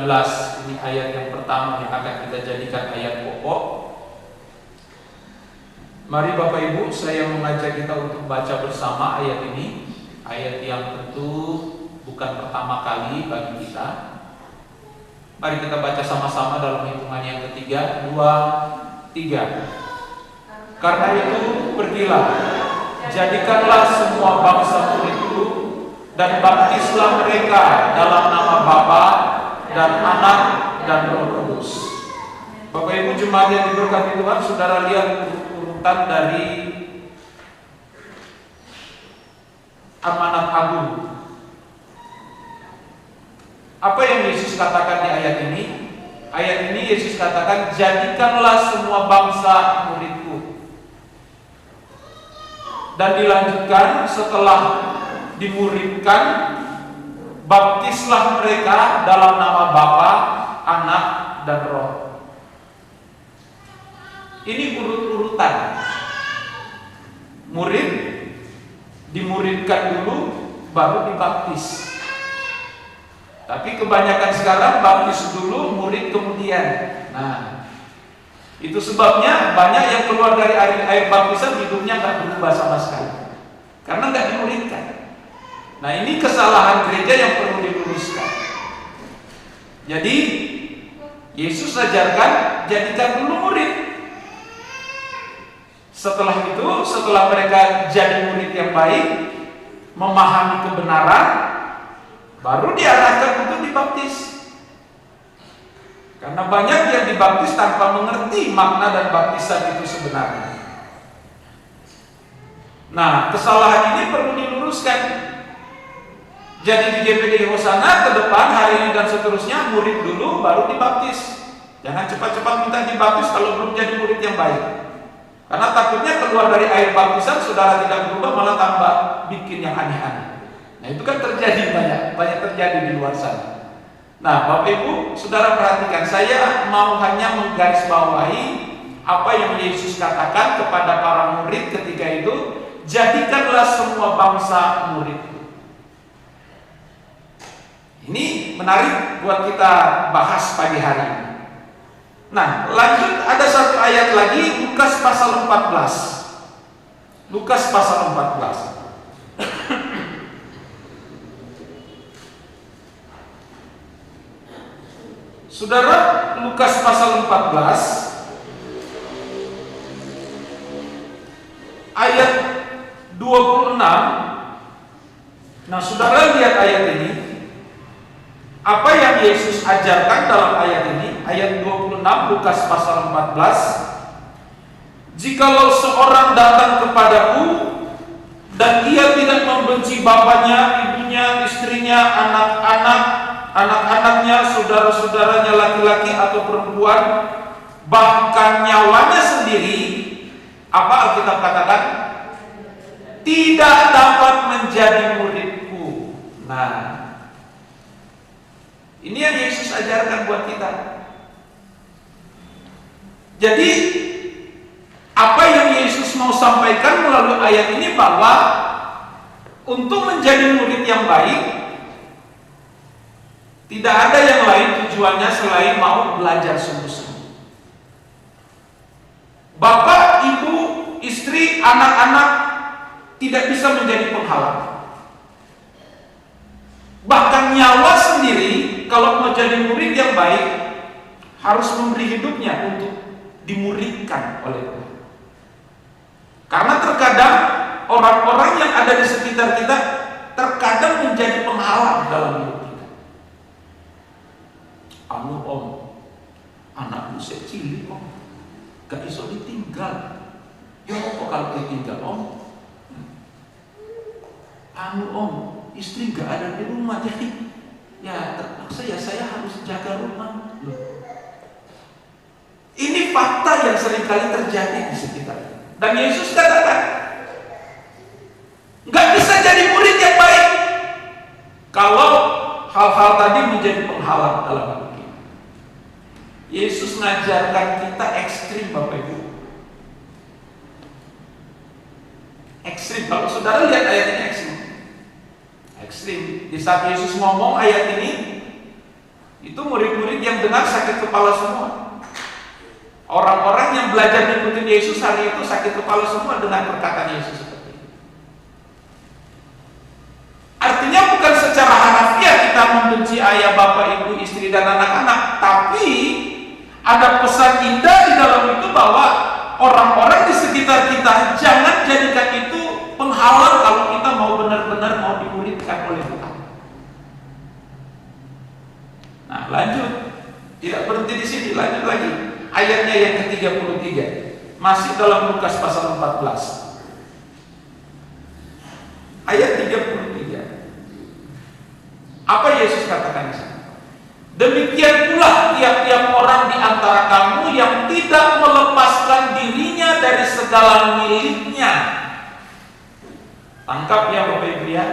ini ayat yang pertama yang akan kita jadikan ayat pokok. Mari Bapak Ibu, saya mengajak kita untuk baca bersama ayat ini. Ayat yang tentu bukan pertama kali bagi kita. Mari kita baca sama-sama dalam hitungan yang ketiga, 2, 3. Karena itu pergilah, jadikanlah semua bangsa muridku dan baptislah mereka dalam nama Bapa dan Anak dan Roh Kudus. Bapak Ibu jemaat yang diberkati Tuhan, saudara lihat urutan dari amanat agung. Apa yang Yesus katakan di ayat ini? Ayat ini Yesus katakan, jadikanlah semua bangsa muridku. Dan dilanjutkan, setelah dimuridkan, baptislah mereka dalam nama Bapa, Anak, dan Roh. Ini urut-urutan. Murid dimuridkan dulu, baru dibaptis. Tapi kebanyakan sekarang baptis dulu, murid kemudian. Nah, itu sebabnya banyak yang keluar dari air baptisan hidupnya nggak berubah sama sekali, karena nggak dimuridkan. Nah, ini kesalahan gereja yang perlu diluruskan. Jadi Yesus ajarkan jadikan dulu murid. Setelah itu, setelah mereka jadi murid yang baik, memahami kebenaran, baru diarahkan untuk dibaptis. Karena banyak yang dibaptis tanpa mengerti makna dan baptisan itu sebenarnya. Nah, kesalahan ini perlu diluruskan. Jadi di GPD Hosana ke depan hari ini dan seterusnya, murid dulu baru dibaptis. Jangan cepat-cepat minta dibaptis kalau belum jadi murid yang baik. Karena takutnya keluar dari air baptisan saudara tidak berubah, malah tambah bikin yang aneh-aneh. Nah, itu kan terjadi banyak terjadi di luar sana. Nah, Bapak Ibu, saudara perhatikan, saya mau hanya menggarisbawahi apa yang Yesus katakan kepada para murid ketika itu, jadikanlah semua bangsa muridku. Ini menarik buat kita bahas pagi hari ini. Nah, lanjut ada satu ayat lagi, Lukas pasal 14. Lukas pasal 14. Saudara, Lukas pasal 14 ayat 26. Nah, saudara lihat ayat ini. Apa yang Yesus ajarkan dalam ayat ini? Ayat 26 Lukas pasal 14. Jikalau seorang datang kepadaku dan ia tidak membenci bapaknya, ibunya, istrinya, anak-anaknya, saudara-saudaranya laki-laki atau perempuan, bahkan nyawanya sendiri, apa Alkitab katakan? Tidak dapat menjadi muridku. Nah, ini yang Yesus ajarkan buat kita. Jadi, apa yang Yesus mau sampaikan melalui ayat ini, bahwa untuk menjadi murid yang baik, tidak ada yang lain tujuannya selain mau belajar sungguh-sungguh. Bapak, ibu, istri, anak-anak tidak bisa menjadi penghalang. Bahkan nyawa sendiri, kalau mau jadi murid yang baik, harus memberi hidupnya untuk dimuridkan oleh Tuhan. Karena terkadang orang-orang yang ada di sekitar kita terkadang menjadi penghalang dalam hidup kita. Anu om, anakku cilik om, gak iso ditinggal. Ya apa kalau ditinggal om? Anu om, istri gak ada di rumah, jadi ya terpaksa ya saya harus jaga rumah. Loh. Ini fakta yang seringkali terjadi di sekitar. Dan Yesus katakan, gak bisa jadi murid yang baik kalau hal-hal tadi menjadi penghalang dalam hidup kita. Yesus mengajarkan kita ekstrim, Bapak Ibu. Ekstrim. Kalau saudara lihat ayat ini ekstrim. Di saat Yesus ngomong ayat ini, Itu murid-murid yang dengar sakit kepala semua. Orang-orang yang belajar ngikutin Yesus hari itu sakit kepala semua dengan perkataan Yesus seperti itu. Artinya bukan secara harafiah kita membenci ayah, bapak, ibu, istri, dan anak-anak, tapi ada pesan indah di dalam itu bahwa orang-orang di sekitar kita jangan jadikan itu penghalang kalau kita mau benar-benar mau dimuridkan oleh Tuhan. Nah, lanjut. Tidak berhenti di sini, lanjut lagi. Ayatnya yang ke-33. Masih dalam Lukas pasal 14. Ayat 33. Apa Yesus katakan di sana? Demikian pula tiap-tiap orang di antara kamu yang tidak melepaskan dirinya dari segala miliknya. Tangkap ya Bapak Ibu ya.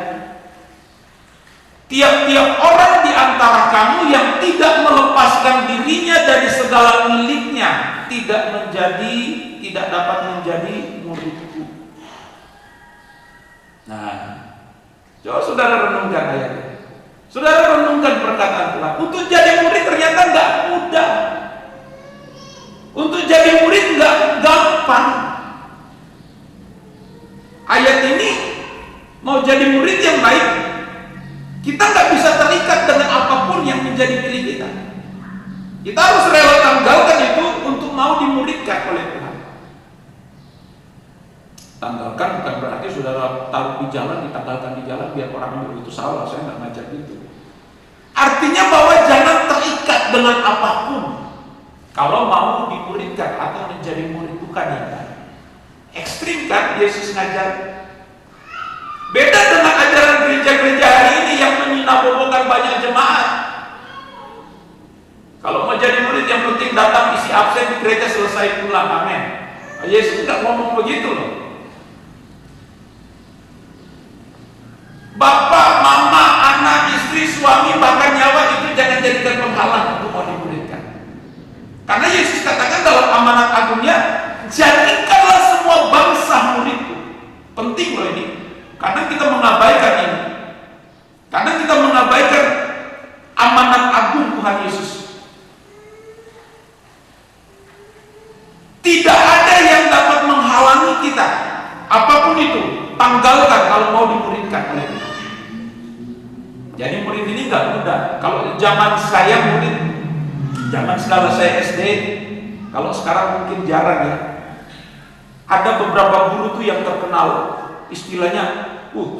Tiap-tiap orang di antara kamu yang tidak melepaskan dirinya dari segala miliknya tidak dapat menjadi muridku. Nah, coba saudara renungkan ayatnya. Saudara renungkan perkataan Tuhan. Untuk jadi murid ternyata nggak mudah. Untuk jadi murid nggak gampang. Ayat ini mau jadi murid yang baik, kita nggak bisa terikat dengan apapun yang menjadi milik kita. Kita harus rela tanggalkan itu untuk mau dimuridkan oleh Tuhan. Tanggalkan bukan berarti saudara taruh di jalan, ditanggalkan di jalan biar orang bilang itu salah. Saya nggak ngajak gitu. Artinya bahwa jangan terikat dengan apapun kalau mau dimuridkan atau menjadi murid Tuhan yang baik. Ekstrim kan Yesus ngajar. Beda dengan ajaran gereja-gereja hari ini yang menyinabobokan banyak jemaat. Kalau mau jadi murid yang penting datang isi absen di gereja selesai pulang, amin. Yesus tidak ngomong begitu loh. Bapak, mama, anak, istri, suami, bahkan nyawa itu jangan jadikan penghalang untuk mau dimuridkan. Karena Yesus katakan dalam amanat agungnya, jadikanlah semua bangsa muridku. Penting loh ini. Karena kita mengabaikan ini. Karena kita mengabaikan amanat agung Tuhan Yesus. Tidak ada yang dapat menghalangi kita. Apapun itu, tanggalkan kalau mau dimuridkan oleh Tuhan. Jadi murid ini nggak mudah. Kalau zaman saya murid, zaman sekala saya SD, kalau sekarang mungkin jarang ya. Ada beberapa guru tuh yang terkenal, istilahnya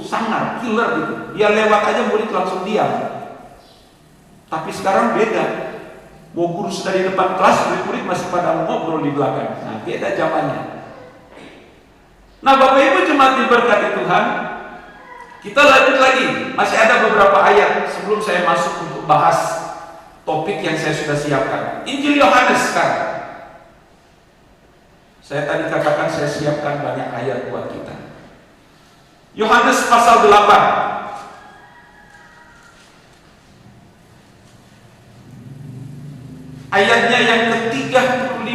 sangar, killer gitu. Dia lewat aja murid langsung diam. Tapi sekarang beda. Mau guru sudah di depan kelas, murid-murid masih pada ngobrol di belakang. Nah, beda zamannya. Nah, Bapak Ibu jemaat diberkati Tuhan, kita lanjut lagi. Masih ada beberapa ayat sebelum saya masuk untuk bahas topik yang saya sudah siapkan. Injil Yohanes sekarang. Saya tadi katakan saya siapkan banyak ayat buat kita. Yohanes pasal 8. Ayatnya yang ke-35.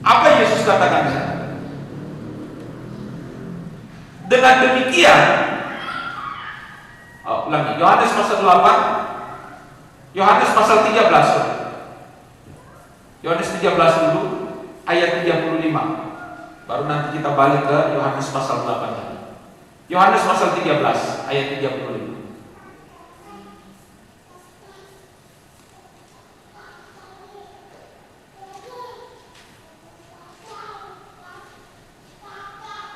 Apa Yesus katakan di sana? Dengan demikian, ulangi, Yohanes pasal 8, Yohanes pasal 13. Yohanes 13 dulu, ayat 35. Baru nanti kita balik ke Yohanes pasal 8. Yohanes pasal 13, ayat 35.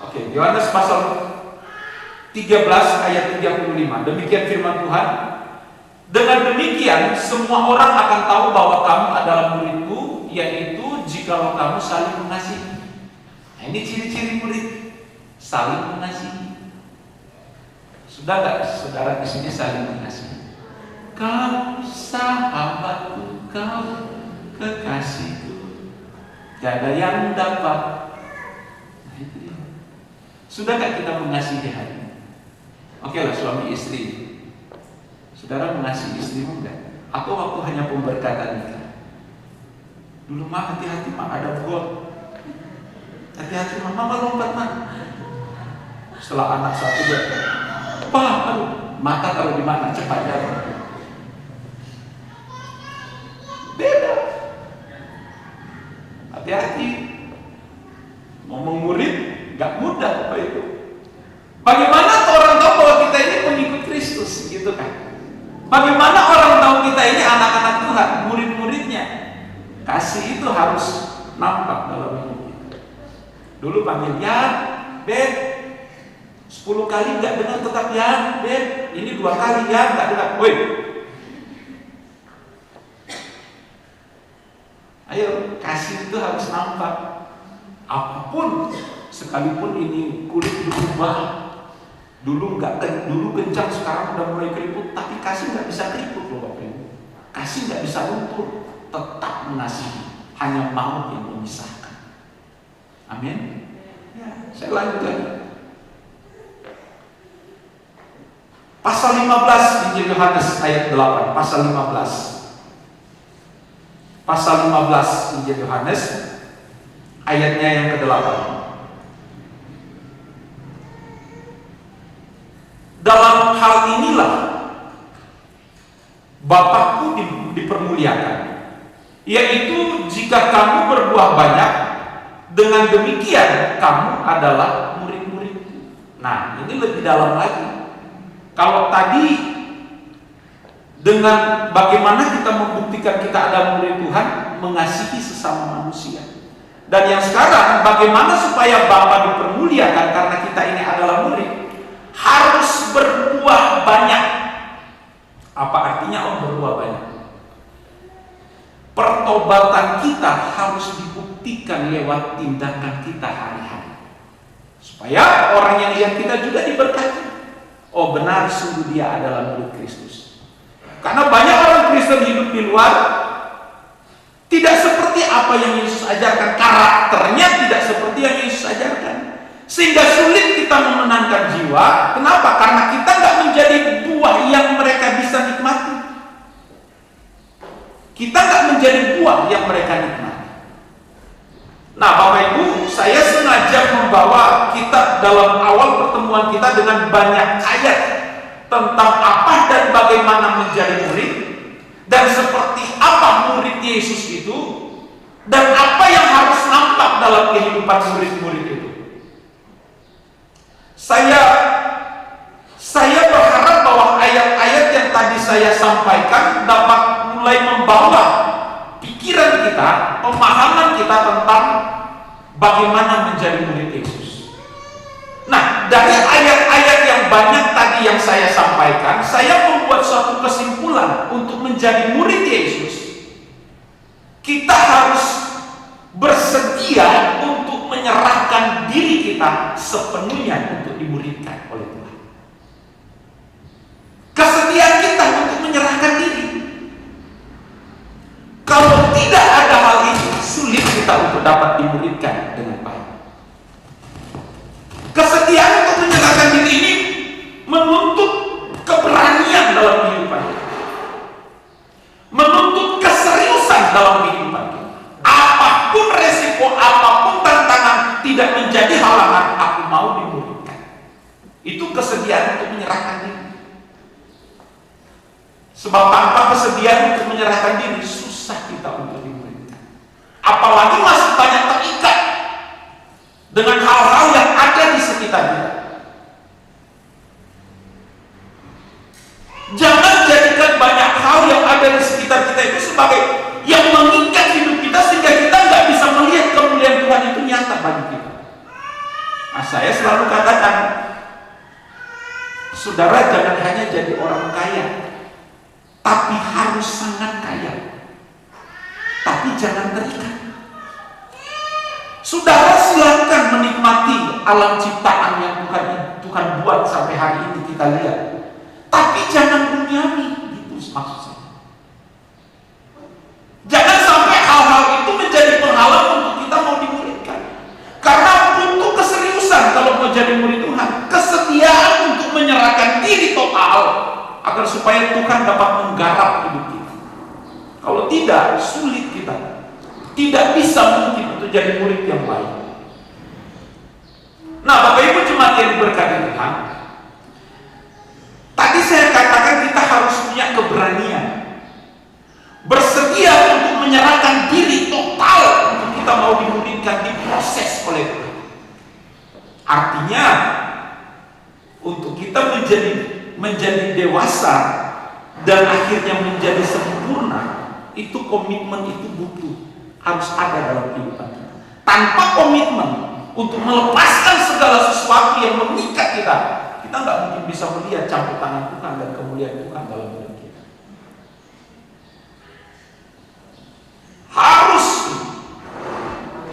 Oke, Yohanes pasal 13 ayat 35. Demikian firman Tuhan. Dengan demikian semua orang akan tahu bahwa kamu adalah muridku, yaitu jikalau kamu saling mengasihi. Nah, ini ciri-ciri murid, saling mengasihi. Sudah nggak saudara di sini saling mengasihi? Kau sahabatku, kau kekasihku, tiada yang dapat. Sudah gak kita mengasihi hari ini? Oke lah, suami istri. Saudara mengasihi istrimu enggak? Atau waktu hanya pemberkatan nikah? Dulu mah hati-hati mah ada gol. Hati-hati mah, mama lompat mah. Setelah anak satu dia, Pak, aduh, Mata taruh di mana? Cepat jalan. Beda. Hati-hati. Ngomong murid gak mudah Bapak Ibu. Bagaimana orang tahu bahwa kita ini pengikut Kristus, gitu kan? Bagaimana orang tahu kita ini anak-anak Tuhan, murid-muridnya? Kasih itu harus nampak dalam hidup kita. Dulu panggil ya, Beb, 10 kali nggak dengar tetap ya, Beb. Ini 2 kali ya, nggak dengar. Woi, ayo kasih itu harus nampak. Apapun, sekalipun ini kulit berubah. Dulu kencang, sekarang udah mulai keriput, tapi kasih nggak bisa keriput loh Bapak Ibu. Kasih nggak bisa luntur, tetap mengasihi, hanya maut yang memisahkan. Amin. Ya, saya lanjut lagi. Pasal 15 Injil Yohanes ayat 8, pasal 15. Pasal 15 Injil Yohanes ayatnya yang ke-8. Dalam hal inilah Bapakku dipermuliakan, yaitu jika kamu berbuah banyak, dengan demikian kamu adalah murid-muridku. Nah, ini lebih dalam lagi. Kalau tadi dengan bagaimana kita membuktikan kita adalah murid Tuhan, mengasihi sesama manusia. Dan yang sekarang, bagaimana supaya Bapa dipermuliakan karena kita ini adalah murid, harus berbuah banyak. Apa artinya berbuah banyak? Pertobatan kita harus dibuktikan lewat tindakan kita hari-hari, supaya orang yang lihat kita juga diberkati. Oh benar, sungguh dia adalah murid Kristus. Karena banyak orang Kristen hidup di luar, tidak seperti apa yang Yesus ajarkan. Karakternya tidak seperti yang Yesus ajarkan, sehingga sulit kita memenangkan jiwa. Kenapa? Karena kita nggak menjadi buah yang mereka bisa nikmati. Kita nggak menjadi buah yang mereka nikmati. Nah Bapak Ibu, saya sengaja membawa kita dalam awal pertemuan kita dengan banyak ayat tentang apa dan bagaimana menjadi murid, dan seperti apa murid Yesus itu, dan apa yang harus nampak dalam kehidupan murid-murid itu. Saya berharap bahwa ayat-ayat yang tadi saya sampaikan dapat mulai membawa pikiran kita, pemahaman kita tentang bagaimana menjadi murid Yesus. Nah, dari ayat-ayat yang banyak tadi yang saya sampaikan, saya membuat suatu kesimpulan untuk menjadi murid Yesus. Kita harus bersedia untuk menyerahkan diri kita sepenuhnya untuk dimuridkan oleh Tuhan. Kesediaan kita untuk menyerahkan diri. Kalau tidak ada hal ini, sulit kita untuk dapat dimuridkan dengan baik. Kesediaan untuk menyerahkan diri ini menuntut keberanian dalam kehidupan kita, menuntut keseriusan dalam kehidupan kita. Apapun resiko, apapun tantangan, tidak menjadi halangan. Aku mau dimuridkan. Itu kesediaan untuk menyerahkan diri. Sebab tanpa kesediaan untuk menyerahkan diri, susah kita untuk dimuridkan. Apalagi masih banyak terikat dengan hal-hal yang ada di sekitar kita. Jangan jadikan banyak hal yang ada di sekitar kita itu sebagai yang mengikat hidup kita, sehingga kita nggak bisa melihat kemuliaan Tuhan itu nyata bagi kita. Nah, saya selalu katakan, saudara jangan hanya jadi orang kaya, tapi harus sangat kaya. Tapi jangan terikat. Saudara silakan menikmati alam ciptaan yang Tuhan buat sampai hari ini kita lihat. Tapi jangan duniawi, itu maksud saya. Jangan sampai hal-hal itu menjadi penghalang untuk kita mau dimuridkan. Karena butuh keseriusan kalau mau jadi murid Tuhan, kesediaan untuk menyerahkan diri total agar supaya Tuhan dapat menggarap hidup kita. Kalau tidak, sulit kita. Tidak bisa mungkin untuk jadi murid yang baik. Nah, Bapak Ibu jemaat yang diberkati Tuhan, tadi Tadi saya katakan kita harus punya keberanian, bersedia untuk menyerahkan diri total untuk kita mau dimudahkan, diproses oleh Tuhan. Artinya untuk kita menjadi dewasa dan akhirnya menjadi sempurna, itu komitmen itu harus ada dalam kehidupan kita. Tanpa komitmen untuk melepaskan segala sesuatu yang mengikat kita nggak mungkin bisa melihat campur tangan Tuhan dan kemuliaan Tuhan dalam hidup kita.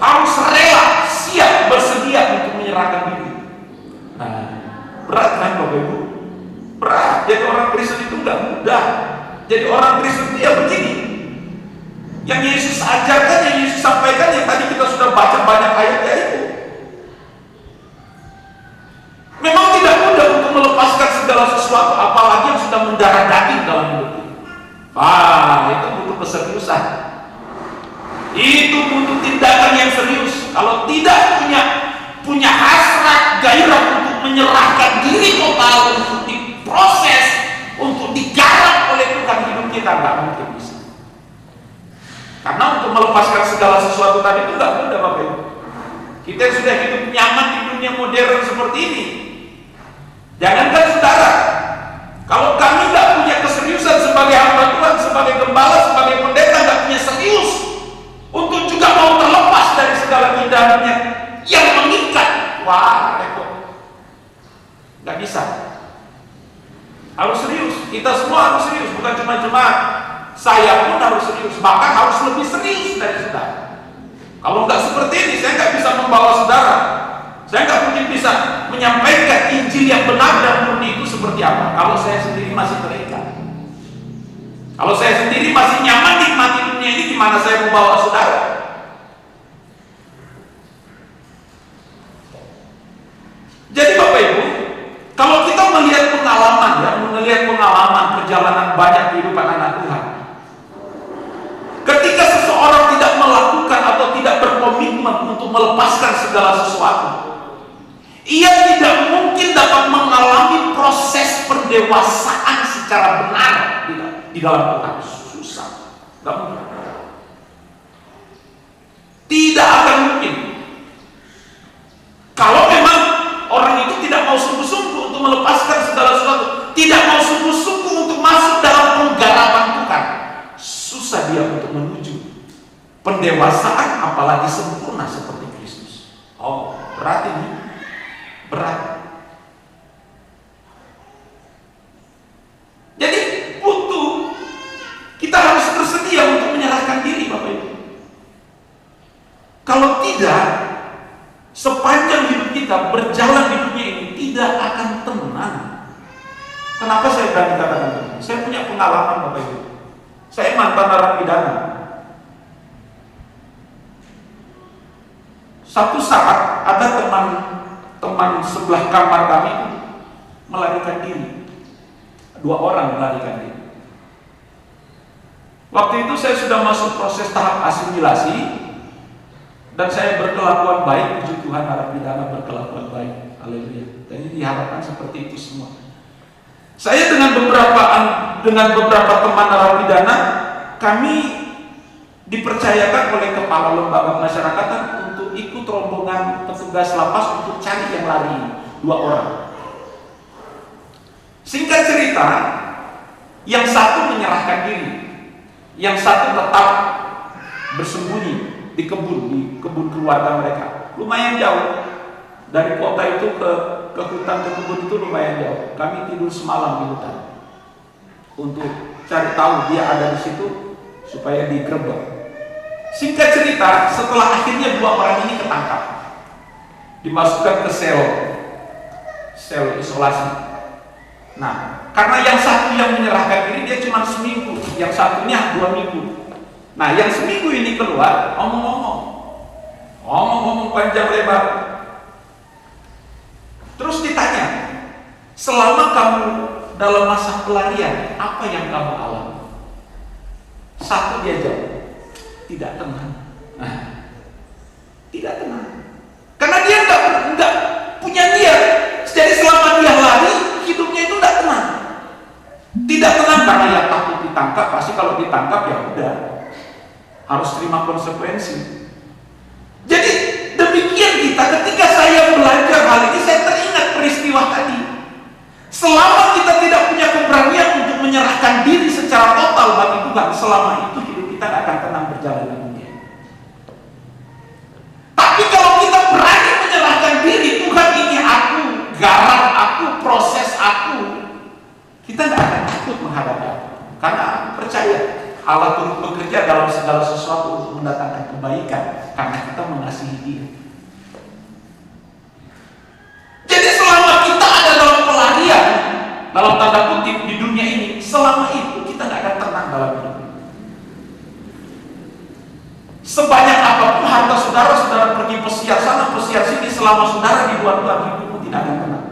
Harus rela, siap, bersedia untuk menyerahkan diri. Nah, berat kan Bapak Ibu? Berat. Jadi orang Kristen itu nggak mudah. Jadi orang Kristen itu ya begini. Yang Yesus ajarkan, yang Yesus sampaikan, yang tadi kita sudah baca banyak ayatnya itu. Memang tidak mudah untuk melepaskan segala sesuatu, apalagi yang sudah mendarah daging dalam hidup kita. Itu butuh keseriusan. Itu butuh tindakan yang serius. Kalau tidak punya hasrat, gairah untuk menyerahkan diri total, untuk diproses, untuk digarap oleh Tuhan hidup kita, nggak mungkin bisa. Karena untuk melepaskan segala sesuatu tadi itu nggak mudah, Bapak Ibu. Kita sudah hidup nyaman di dunia modern seperti ini. Jangankan saudara, kalau kami nggak punya keseriusan sebagai hamba Tuhan, sebagai gembala, sebagai pendeta, nggak punya serius untuk juga mau terlepas dari segala keindahannya yang mengikat, repot, nggak bisa. Harus serius, kita semua harus serius, bukan cuma jemaat. Saya pun harus serius, bahkan harus lebih serius dari saudara. Kalau nggak seperti ini, saya nggak bisa membawa saudara. Saya nggak mungkin bisa menyampaikan Injil yang benar dan murni itu seperti apa kalau saya sendiri masih terikat. Kalau saya sendiri masih nyaman nikmati dunia ini, gimana saya membawa saudara? Jadi Bapak Ibu, kalau kita melihat pengalaman perjalanan banyak kehidupan anak Tuhan, ketika seseorang tidak melakukan atau tidak berkomitmen untuk melepaskan segala sesuatu, ia tidak mungkin dapat mengalami proses pendewasaan secara benar di dalam Tuhan. Susah, nggak mungkin. Tidak akan mungkin. Kalau memang orang itu tidak mau sungguh-sungguh untuk melepaskan segala sesuatu, tidak mau sungguh-sungguh untuk masuk dalam penggarapan Tuhan, susah dia untuk menuju pendewasaan, apalagi sempurna seperti Kristus. Berat ini. Berat. Jadi kita harus bersedia untuk menyerahkan diri, Bapak Ibu. Kalau tidak, sepanjang hidup kita berjalan di dunia ini tidak akan tenang. Kenapa saya berani katakan itu? Saya punya pengalaman, Bapak Ibu. Saya mantan narapidana. Satu saat ada teman sebelah kamar kami melarikan diri. 2 orang melarikan diri. Waktu itu saya sudah masuk proses tahap asimilasi dan saya berkelakuan baik, puji Tuhan, narapidana berkelakuan baik. Haleluya. Jadi diharapkan seperti itu semua. Saya dengan beberapa teman narapidana, kami dipercayakan oleh kepala lembaga masyarakatan untuk ikut rombongan petugas lapas untuk cari yang lari, 2 orang. Singkat cerita, yang satu menyerahkan diri, yang satu tetap bersembunyi di kebun keluarga mereka. Lumayan jauh dari kota itu ke hutan, ke kebun itu lumayan jauh. Kami tidur semalam di hutan untuk cari tahu dia ada di situ supaya digerebek. Singkat cerita, setelah akhirnya 2 orang ini ketangkap, dimasukkan ke sel isolasi. Nah, karena yang satu yang menyerahkan diri dia cuma seminggu, yang satunya 2 minggu. Nah, yang seminggu ini keluar ngomong panjang lebar. Terus ditanya, selama kamu dalam masa pelarian, apa yang kamu alami? Satu dia jawab, tidak tenang. Tidak tenang. Karena dia nggak punya niat. Jadi selama dia lari, hidupnya itu tidak tenang. karena ya takut ditangkap. Pasti kalau ditangkap ya udah harus terima konsekuensi. Jadi demikian kita, ketika saya belajar hal ini, saya teringat peristiwa tadi. Selama kita tidak punya keberanian untuk menyerahkan diri secara total bagi Tuhan, selama itu hidup kita tidak akan tenang berjalan di dunia. Tapi kalau kita berani menyerahkan diri, Tuhan ini aku, garap aku, proses aku, kita tidak akan takut menghadapi aku. Karena aku percaya Allah turut bekerja dalam segala sesuatu untuk mendatangkan kebaikan karena kita mengasihi Dia. Jadi selama kita ada dalam pelarian, dalam tanda kutip di dunia ini, selama itu kita tidak akan tenang dalam hidup. Sebanyak apapun harta saudara pergi pesiar sana, pesiar sini, selama saudara dibuat Tuhan, hidupmu tidak akan tenang.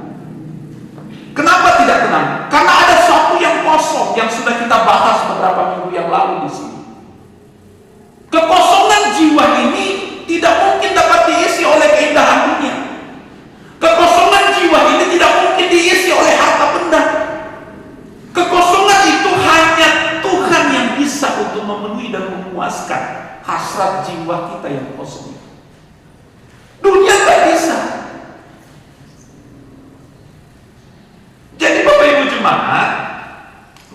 Kenapa tidak tenang? Karena ada sesuatu yang kosong yang sudah kita bahas beberapa minggu yang lalu di sini. Kekosongan jiwa ini tidak mungkin dapat diisi oleh keindahan dunia. Kekosongan jiwa ini tidak mungkin diisi oleh harta benda. Kekosongan itu hanya Tuhan yang bisa untuk memenuhi dan memuaskan hasrat jiwa kita yang kosong. Dunia tak bisa. Jadi Bapak Ibu Jemaat,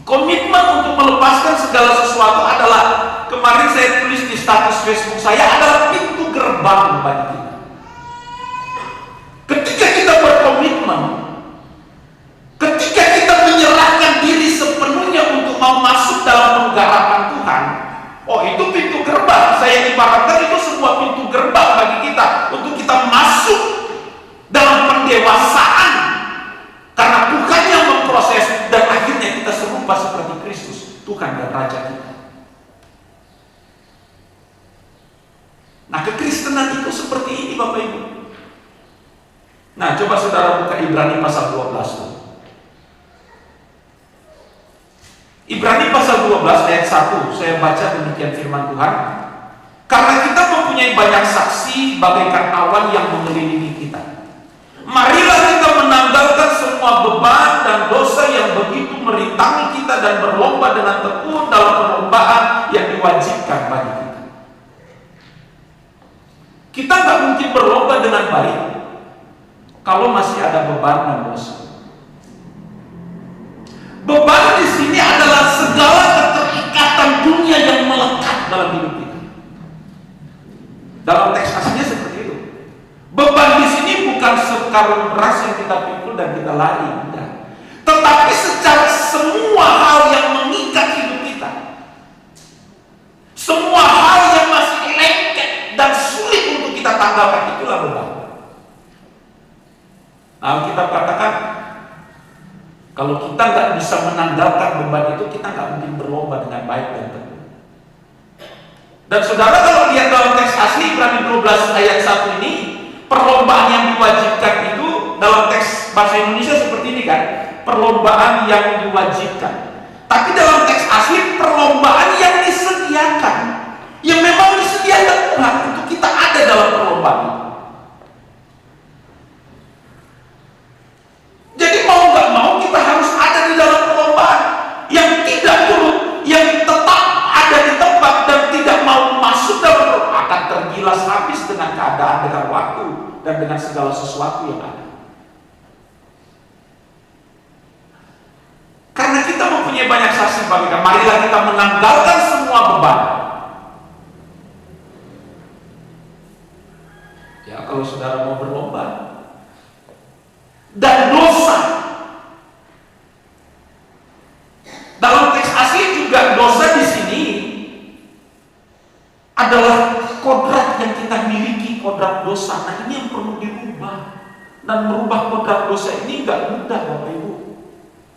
komitmen untuk melepaskan segala sesuatu adalah, kemarin saya tulis di status Facebook saya, adalah pintu gerbang bagi kita. Ketika kita berkomitmen, ketika kita menyerahkan diri sepenuhnya untuk mau masuk dalam penggarapan Tuhan, oh itu pintu gerbang. Saya ibaratkan itu sebuah pintu gerbang bagi kita untuk kita masuk dalam pendewasaan. Karena Tuhan yang memproses dan akhirnya kita serupa seperti Kristus, Tuhan dan Raja kita. Nah, kekristenan itu seperti ini Bapak Ibu. Nah, coba saudara buka Ibrani pasal 12. Ibrani pasal 12 ayat 1, saya baca demikian firman Tuhan. Karena kita mempunyai banyak saksi bagaikan awan yang mengelilingi kita. Marilah kita menanggalkan semua beban dan dosa yang begitu merintangi kita dan berlomba dengan tekun dalam perlombaan yang diwajibkan bagi kita. Kita nggak mungkin berlomba dengan baik kalau masih ada beban dan dosa. Beban di sini adalah segala keterikatan dunia yang melekat dalam hidup kita. Dalam teks aslinya seperti itu. Beban di sini bukan sekarung beras yang kita pikul dan kita lari, enggak. Tetapi secara semua hal yang mengikat hidup kita, semua hal yang masih lengket dan sulit untuk kita tanggalkan, itulah beban. Nah, kita katakan kalau kita nggak bisa menanggalkan beban itu, kita nggak mungkin berlomba dengan baik dan teguh. Dan saudara kalau lihat dalam teks asli Ibrani 12 ayat 1 ini, perlombaan yang diwajibkan itu dalam teks bahasa Indonesia seperti ini kan, perlombaan yang diwajibkan. Tapi dalam teks asli perlombaan yang disediakan, yang memang disediakan Tuhan untuk kita ada dalam perlombaan itu. Jadi mau nggak mau kita harus ada di dalam perlombaan. Yang tidak turut, yang tetap ada di tempat dan tidak mau masuk dalam perlombaan akan tergilas habis dengan keadaan, dengan waktu, dan dengan segala sesuatu yang ada. Karena kita mempunyai banyak saksi bagi kita, marilah kita menanggalkan semua beban. Ya, kalau saudara mau berlomba dan dosa. Dalam teks asli juga dosa di sini adalah kodrat yang kita miliki, kodrat dosa. Nah, ini yang perlu dirubah. Dan merubah kodrat dosa ini nggak mudah Bapak Ibu.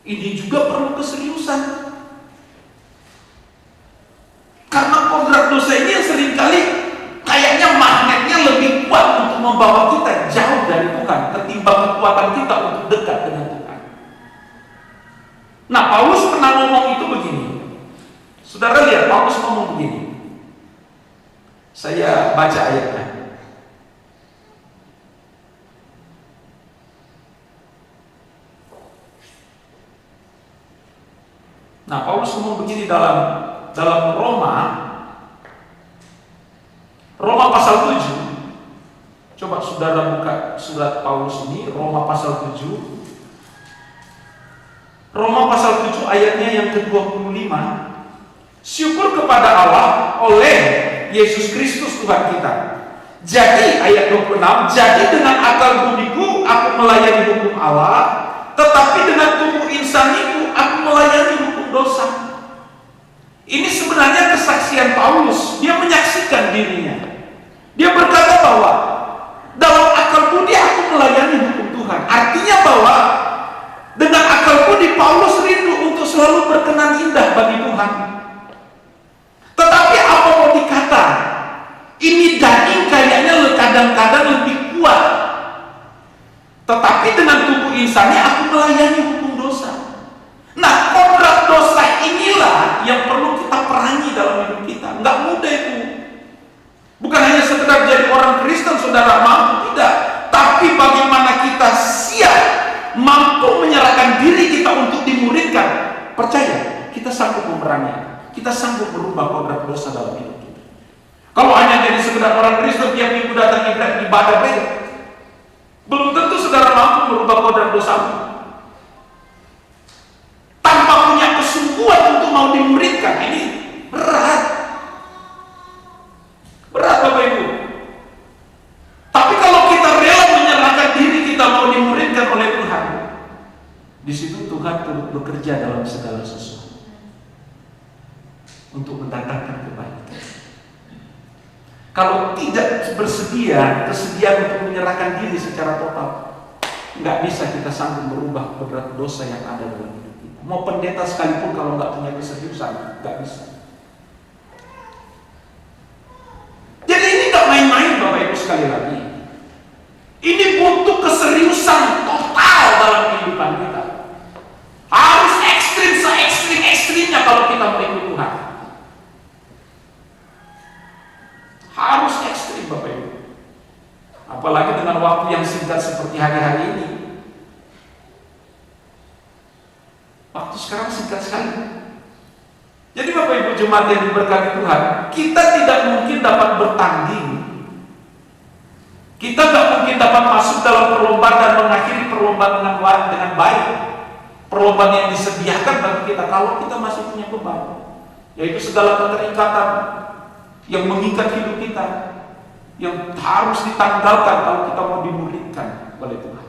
Ini juga perlu keseriusan. Karena kodrat dosa ini yang seringkali kayaknya magnetnya lebih kuat untuk membawa kita jauh dari Tuhan ketimbang kekuatan kita untuk dekat dengan Tuhan. Nah, Paulus pernah ngomong itu begini. Saudara lihat, Paulus ngomong begini. Saya baca ayatnya. Nah, Paulus ini dalam Roma pasal 7. Coba saudara buka surat Paulus ini, Roma pasal 7. Roma pasal 7 ayatnya yang ke-25. Syukur kepada Allah oleh Yesus Kristus Tuhan kita. Jadi ayat 26, jadi dengan akal budiku aku melayani hukum Allah, tetapi dengan tubuh insaniku aku melayani hukum dosa. Ini sebenarnya kesaksian Paulus. Dia menyaksikan dirinya. Dia berkata bahwa dalam akal budi aku melayani hukum Tuhan. Artinya bahwa dengan akal budi Paulus rindu untuk selalu berkenan indah bagi Tuhan. Tetapi apa mau dikata? Ini daging kayaknya kadang-kadang lebih kuat. Tetapi dengan tubuh insani aku melayani hukum dosa. Nah, kodrat dosa inilah yang perlu kita perangi dalam hidup kita. Enggak mudah itu. Bukan hanya sekedar jadi orang Kristen, saudara, mampu, tidak. Tapi bagaimana kita siap, mampu menyerahkan diri kita untuk dimuridkan. Percaya, kita sanggup memerangi. Kita sanggup merubah kodrat dosa dalam hidup kita. Kalau hanya jadi sekedar orang Kristen tiap minggu datang ibadah beda, belum tentu saudara mampu merubah kodrat dosamu. Tanpa punya kesungguhan untuk mau dimuridkan, ini berat. Berat Bapak Ibu. Tapi kalau kita rela menyerahkan diri kita mau dimuridkan oleh Tuhan, di situ Tuhan turut bekerja dalam segala sesuatu untuk mendatangkan kebaikan. Kalau tidak kesediaan untuk menyerahkan diri secara total, nggak bisa kita sanggup merubah kodrat dosa yang ada dalam hidup kita. Mau pendeta sekalipun kalau nggak punya keseriusan, nggak bisa. Jadi ini nggak main-main Bapak Ibu sekali lagi. Ini butuh keseriusan total dalam kehidupan kita. Harus ekstrim, se-ekstrim-ekstrimnya kalau kita mau ikut Tuhan. Harus ekstrim Bapak Ibu. Apalagi dengan waktu yang singkat seperti hari-hari ini. Waktu sekarang singkat sekali. Jadi Bapak Ibu jemaat yang diberkati Tuhan, kita tidak mungkin dapat bertanding. Kita tidak mungkin dapat masuk dalam perlombaan dan mengakhiri perlombaan dengan baik. Perlombaan yang disediakan bagi kita kalau kita masih punya beban, yaitu segala keterikatan yang mengikat hidup kita, yang harus ditanggalkan kalau kita mau dimuridkan oleh Tuhan.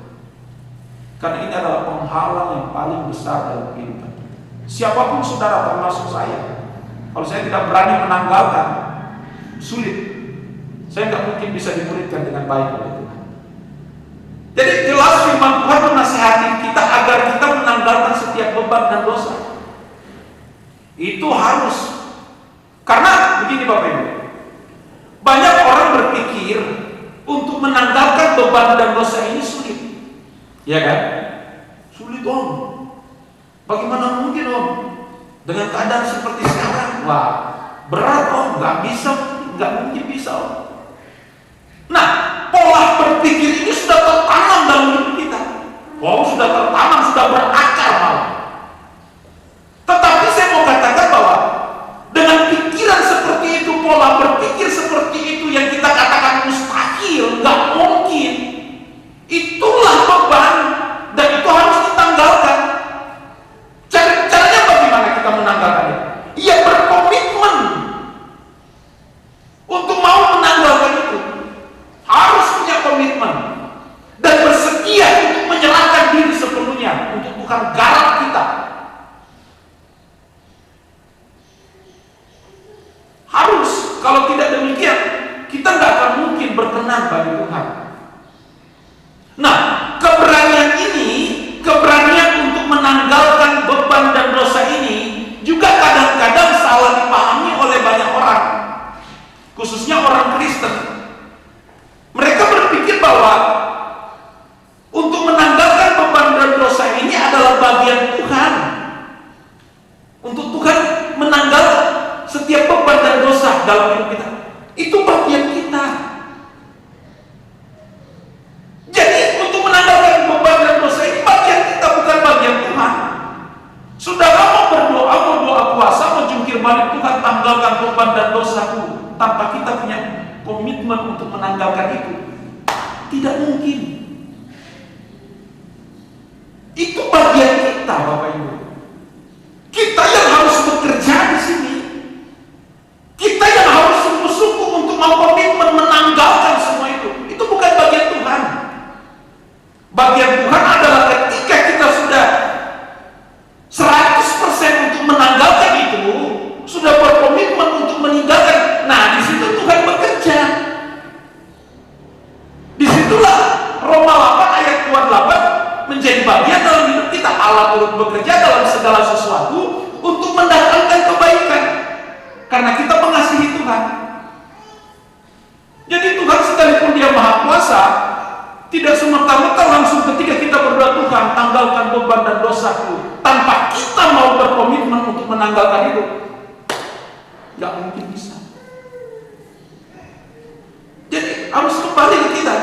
Karena ini adalah penghalang yang paling besar dalam kehidupan kita. Siapapun saudara, termasuk saya, kalau saya tidak berani menanggalkan, sulit. Saya nggak mungkin bisa dimuridkan dengan baik oleh Tuhan. Jadi jelas firman Tuhan menasihati kita agar kita menanggalkan setiap beban dan dosa. Itu harus. Karena begini Bapak Ibu, banyak orang berpikir untuk menanggalkan beban dan dosa ini sulit. Ya kan? Sulit Om. Bagaimana mungkin Om? Dengan keadaan seperti sekarang, wah berat Om, nggak mungkin bisa Om. Nah, pola berpikir ini sudah tertanam dalam hidup kita. Wow, sudah tertanam, sudah berakar malah. Tetapi saya mau katakan bahwa dengan pikiran seperti itu, pola berpikir seperti itu yang kita katakan mustahil, nggak mungkin, itulah beban dan itu harus ditanggalkan. Caranya bagaimana kita menanggalkannya? Ia berkomitmen untuk mau menanggalkan itu. Harus punya komitmen dan bersedia untuk menyerahkan diri sepenuhnya untuk bukan garap kita. Harus, kalau tidak demikian kita nggak akan mungkin berkenan bagi Tuhan. Nah, keberanian ini, keberanian untuk menanggalkan beban dan dosa ini juga kadang-kadang salah dipahami oleh banyak orang, khususnya orang Kristen. Mereka berpikir bahwa untuk menanggalkan beban dan dosa ini adalah bagian Tuhan. Untuk Tuhan menanggalkan setiap beban dan dosa dalam hidup kita, itu bagian kita. Jadi untuk menanggalkan beban dan dosa ini bagian kita, bukan bagian Tuhan. Saudara mau berdoa puasa, mau tanpa kita punya komitmen untuk menanggalkan itu, tidak mungkin. Itu bagian kita, Bapak Ibu. Kita yang harus bekerja di sini. Kita yang harus sungguh-sungguh untuk mau komitmen menanggalkan semua itu. Itu bukan bagian Tuhan. Bagian Tuhan adalah ketika kita sudah 100% untuk menanggalkan itu, sudah berkomitmen untuk meninggalkan. Nah, di situ Tuhan bekerja. Disitulah Roma 8 ayat 28 menjadi bagian dalam hidup kita. Allah turut bekerja dalam segala sesuatu untuk mendatangkan kebaikan, karena kita mengasihi Tuhan. Jadi Tuhan sekalipun Dia Maha Kuasa, tidak semerta-merta langsung ketika kita berdoa, Tuhan tanggalkan beban dan dosaku, tanpa kita mau berkomitmen untuk menanggalkan itu, gak mungkin bisa. Jadi harus kembali ke kita.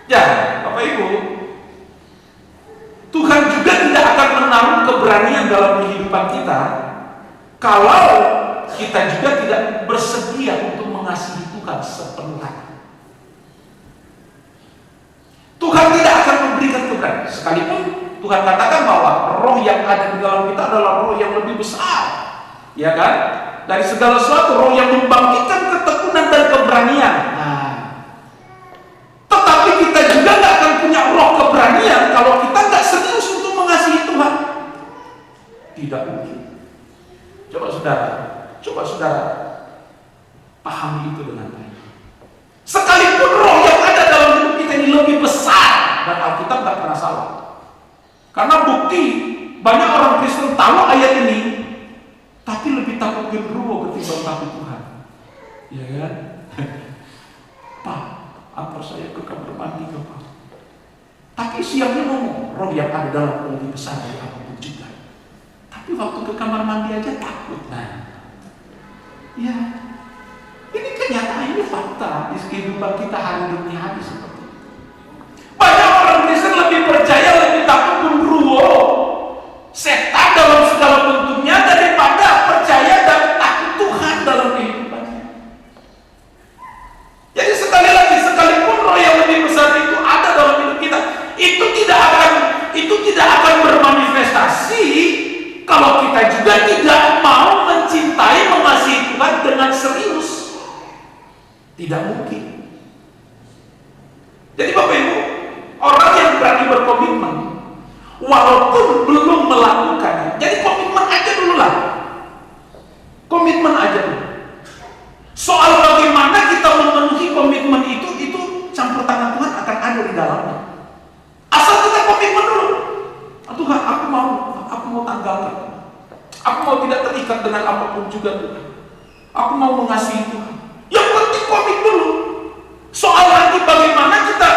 Ya, Bapak Ibu, Tuhan juga tidak akan menaruh keberanian dalam kehidupan kita kalau kita juga tidak bersedia untuk mengasihi Tuhan sepenuh hati. Tuhan tidak akan memberikan keberanian, sekalipun Tuhan katakan bahwa roh yang ada di dalam kita adalah roh yang lebih besar, ya kan? Dari segala sesuatu, roh yang membangkitkan ketekunan dan keberanian. Nah, tetapi kita juga nggak akan punya roh keberanian kalau kita nggak serius untuk mengasihi Tuhan. Tidak mungkin. Coba saudara pahami itu dengan baik. Sekalipun roh yang ada dalam hidup kita ini lebih besar, dan Alkitab nggak pernah salah. Karena bukti banyak orang Kristen tahu ayat ini, tapi lebih takut genderuwo ketimbang takut Tuhan. Ya kan? Pak, antar saya ke kamar mandi ke Pak. Tapi siangnya ngomong, roh yang ada dalam lebih besar dari apapun juga. Tapi waktu ke kamar mandi aja takut. Nah, ya, ini kenyataan, ini fakta di kehidupan kita hari demi hari seperti itu. Banyak orang Kristen lebih percaya, lebih takut genderuwo setan dalam segala bentuknya daripada percaya dan takut Tuhan dalam kehidupannya. Jadi sekali lagi, sekalipun roh yang lebih besar itu ada dalam hidup kita, itu tidak akan bermanifestasi kalau kita juga tidak mau mencintai, mengasihi Tuhan dengan serius. Tidak mungkin. Jadi Bapak Ibu, orang yang berani berkomitmen walaupun belum melakukannya, jadi komitmen aja dulu lah. Komitmen aja dulu. Soal bagaimana kita memenuhi komitmen itu campur tangan Tuhan akan ada di dalamnya. Asal kita komitmen dulu. Tuhan, aku mau tanggalkan. Aku mau tidak terikat dengan apapun juga Tuhan. Aku mau mengasihi Tuhan. Yang penting komit dulu. Soal nanti bagaimana kita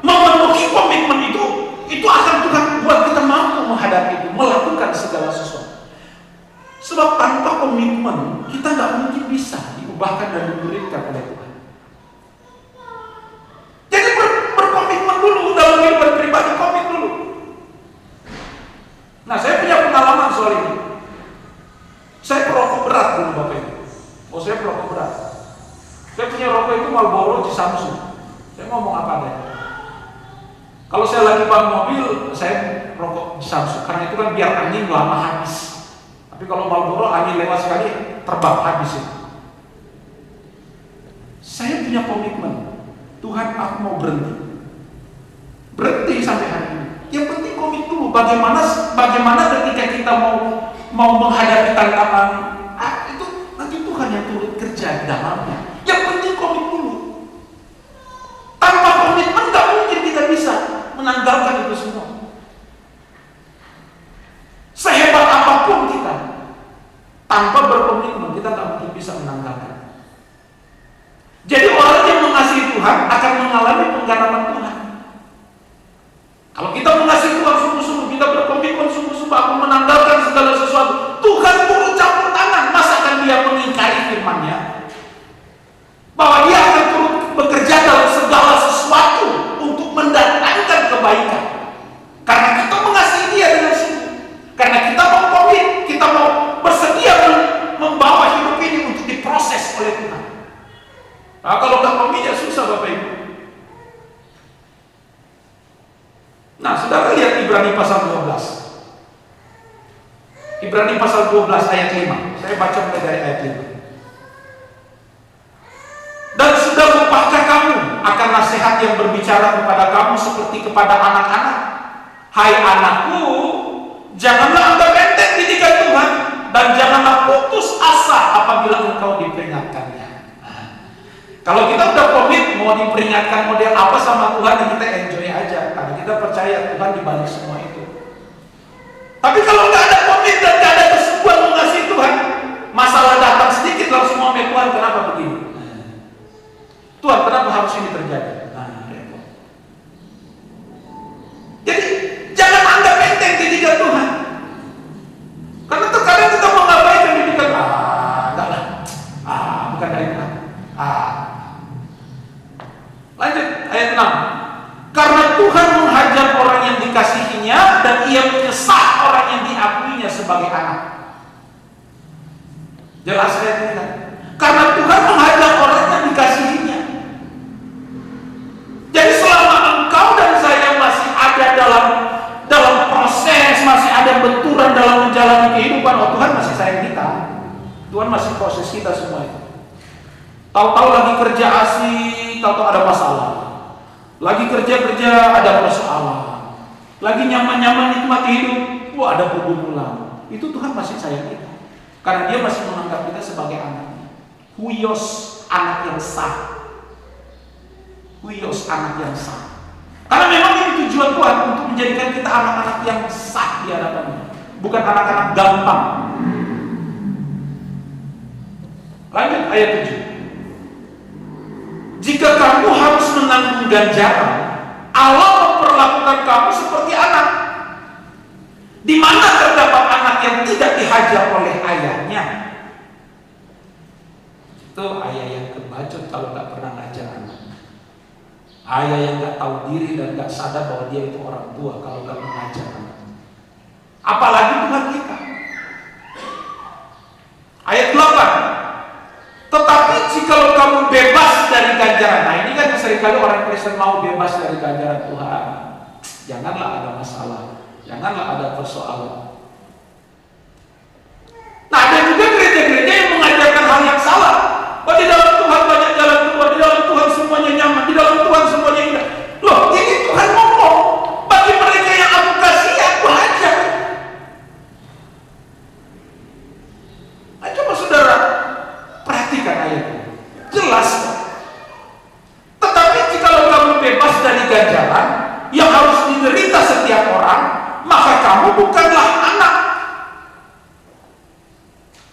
memenuhi komitmen itu akan Tuhan buat kita mampu menghadapi itu, melakukan segala sesuatu. Sebab tanpa komitmen kita nggak mungkin bisa diubahkan dan diberikan oleh Tuhan. Jadi berkomitmen dulu dalam kehidupan pribadi, komit dulu. Nah, saya punya pengalaman soal ini. Saya perokok berat dulu Bapak Ibu. Saya perokok berat. Saya punya rokok itu Marlboro di Samsung. Saya ngomong apa deh? Kalau saya lagi bawa mobil, saya rokok di Samsung. Karena itu kan biar angin lama habis. Tapi kalau Marlboro angin lewat sekali terbang habis itu. Saya punya komitmen. Tuhan, aku mau berhenti sampai hari ini. Yang penting komit dulu. Bagaimana ketika kita mau menghadapi tantangan, itu nanti Tuhan yang turut kerja di dalamnya. Yang penting komit dulu. Tanpa komitmen nggak mungkin kita bisa menanggalkan itu semua. Sehebat apapun kita, tanpa berkomitmen kita nggak mungkin bisa menanggalkan. Jadi orang yang mengasihi Tuhan akan mengalami pengganapan Tuhan. Kalau kita mengasihi Tuhan sungguh-sungguh, kita berkomitmen sungguh-sungguh, aku menanggalkan segala sesuatu, Tuhan turut campur tangan. Masa akan Dia mengingkari firman-Nya bahwa Dia akan turut bekerja dalam segala sesuatu untuk mendatangkan kebaikan? Karena kita mengasihi Dia dengan sungguh, karena kita mau komit, kita mau bersedia susah Bapak Ibu. Nah, saudara lihat Ibrani pasal 12. Ibrani pasal 12 ayat 5. Saya baca mulai dari ayat 5. Dan sudah lupakah kamu akan nasihat yang berbicara kepada kamu seperti kepada anak-anak? Hai anakku, janganlah anggap enteng didikan Tuhan, dan janganlah putus asa apabila engkau diperingatkannya. Kalau kita udah komit mau diperingatkan model apa sama Tuhan, kita enjoy aja, karena kita percaya Tuhan di balik semua itu. Tapi kalau nggak ada komit dan nggak ada kesungguhan mengasihi Tuhan, masalah datang sedikit langsung mau Tuhan, kenapa begini? Tuhan, kenapa harus ini terjadi? Jadi jangan anggap enteng didikan Tuhan, karena terkadang kita mau ngabaikan didikan. Enggak lah, bukan dari Tuhan. Lanjut ayat 6. Karena Tuhan menghajar orang yang dikasihinya, dan ia menyesat orang yang diakuinya sebagai anak. Jelas ayat ini kan? Karena Tuhan menghajar orang yang dikasihinya. Jadi selama engkau dan saya masih ada dalam proses, masih ada benturan dalam menjalani kehidupan, Tuhan masih sayang kita. Tuhan masih proses kita semua itu. Tahu-tahu lagi kerja asik, tahu-tahu ada masalah. Lagi kerja ada persoalan. Lagi nyaman-nyaman nikmati hidup, ada pergumulan. Itu Tuhan masih sayang kita, karena Dia masih menganggap kita sebagai anaknya. Huios, anak yang sah. Huios, anak yang sah. Karena memang ini tujuan Tuhan, untuk menjadikan kita anak-anak yang sah di hadapan-Nya, bukan anak-anak gampang. Lanjut ayat 7. Jika kamu harus menanggung ganjaran, Allah memperlakukan kamu seperti anak. Di mana terdapat anak yang tidak dihajar oleh ayahnya? Itu ayah yang kebacut kalau nggak pernah ngajar anak. Ayah yang nggak tahu diri dan nggak sadar bahwa dia itu orang tua kalau nggak mengajar anak. Apalagi Tuhan kita. Ayat 8. Tetapi jikalau kamu bebas dari ganjaran, nah ini kan seringkali orang Kristen mau bebas dari ganjaran Tuhan. Janganlah ada masalah, janganlah ada persoalan. Nah, ada juga gereja-gereja yang mengajarkan hal yang salah. Oh, di dalam Tuhan banyak jalan keluar, di dalam Tuhan semuanya nyaman, di dalam Tuhan semuanya indah. Loh, ini Tuhan ngomong, bagi mereka yang aku kasih, aku hajar. Nah, coba saudara perhatikan ayat ini. Jelas. Tetapi jikalau kamu bebas dari ganjaran yang harus diderita setiap orang, maka kamu bukanlah anak,